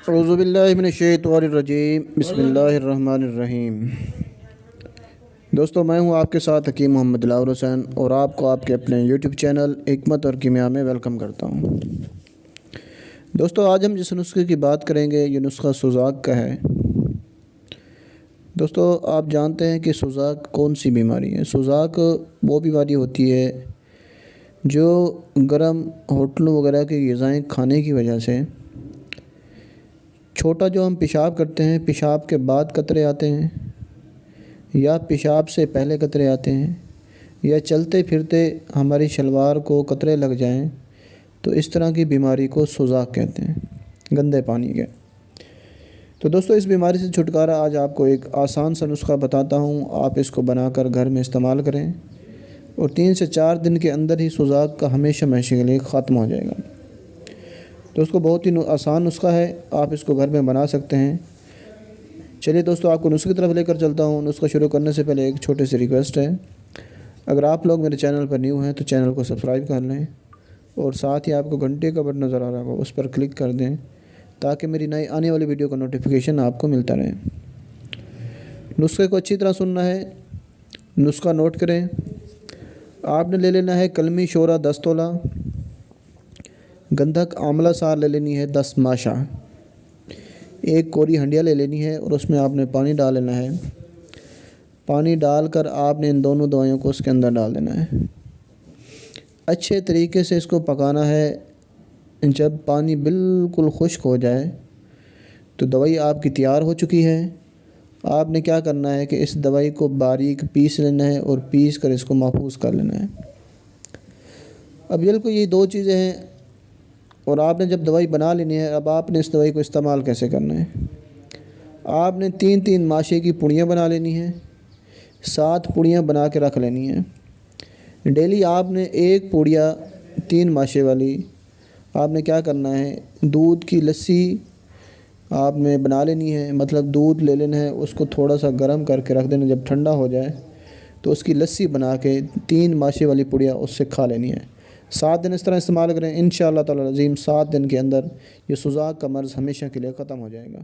اعوذ باللہ من الشیطان الرجیم بسم اللہ الرحمن الرحیم۔ دوستو، میں ہوں آپ کے ساتھ حکیم محمد دلاور حسین اور آپ کو آپ کے اپنے یوٹیوب چینل حکمت اور کیمیا میں ویلکم کرتا ہوں۔ دوستو، آج ہم جس نسخے کی بات کریں گے یہ نسخہ سوزاک کا ہے۔ دوستو، آپ جانتے ہیں کہ سوزاک کون سی بیماری ہے؟ سوزاک وہ بیماری ہوتی ہے جو گرم ہوٹلوں وغیرہ کی غذائیں کھانے کی وجہ سے چھوٹا جو ہم پیشاب کرتے ہیں، پیشاب کے بعد قطرے آتے ہیں یا پیشاب سے پہلے قطرے آتے ہیں یا چلتے پھرتے ہماری شلوار کو قطرے لگ جائیں تو اس طرح کی بیماری کو سوزاک کہتے ہیں، گندے پانی کے۔ تو دوستو، اس بیماری سے چھٹکارا آج آپ کو ایک آسان سا نسخہ بتاتا ہوں، آپ اس کو بنا کر گھر میں استعمال کریں اور 3 سے 4 دن کے اندر ہی سوزاک کا ہمیشہ کے لیے ختم ہو جائے گا۔ تو اس کو بہت ہی آسان نسخہ ہے، آپ اس کو گھر میں بنا سکتے ہیں۔ چلیے دوستو، آپ کو نسخے کی طرف لے کر چلتا ہوں۔ نسخہ شروع کرنے سے پہلے ایک چھوٹی سی ریکویسٹ ہے، اگر آپ لوگ میرے چینل پر نیو ہیں تو چینل کو سبسکرائب کر لیں اور ساتھ ہی آپ کو گھنٹے کا بٹن نظر آ رہا ہوگا، اس پر کلک کر دیں تاکہ میری نئی آنے والی ویڈیو کا نوٹیفیکیشن آپ کو ملتا رہے۔ نسخے کو اچھی طرح سننا ہے، نسخہ نوٹ کریں۔ آپ نے لے لینا ہے کلمی شورا 10 تولہ، گندھک آملہ سار لے لینی ہے 10 ماشا، ایک کوری ہنڈیا لے لینی ہے اور اس میں آپ نے پانی ڈال لینا ہے۔ پانی ڈال کر آپ نے ان دونوں دوائیوں کو اس کے اندر ڈال دینا ہے، اچھے طریقے سے اس کو پکانا ہے۔ جب پانی بالکل خشک ہو جائے تو دوائی آپ کی تیار ہو چکی ہے۔ آپ نے کیا کرنا ہے کہ اس دوائی کو باریک پیس لینا ہے اور پیس کر اس کو محفوظ کر لینا ہے۔ اب بالکل یہ 2 چیزیں ہیں اور آپ نے جب دوائی بنا لینی ہے، اب آپ نے اس دوائی کو استعمال کیسے کرنا ہے؟ آپ نے 3 ماشے کی پوڑیاں بنا لینی ہیں، 7 پوڑیاں بنا کے رکھ لینی ہیں۔ ڈیلی آپ نے 1 پوڑیا 3 ماشے والی آپ نے کیا کرنا ہے، دودھ کی لسی آپ نے بنا لینی ہے، مطلب دودھ لے لینا ہے، اس کو تھوڑا سا گرم کر کے رکھ دینا، جب ٹھنڈا ہو جائے تو اس کی لسی بنا کے 3 ماشے والی پوڑیا اس سے کھا لینی ہے۔ 7 دن اس طرح استعمال کریں، انشاءاللہ تعالی العظیم 7 دن کے اندر یہ سوزاک کا مرض ہمیشہ کے لیے ختم ہو جائے گا۔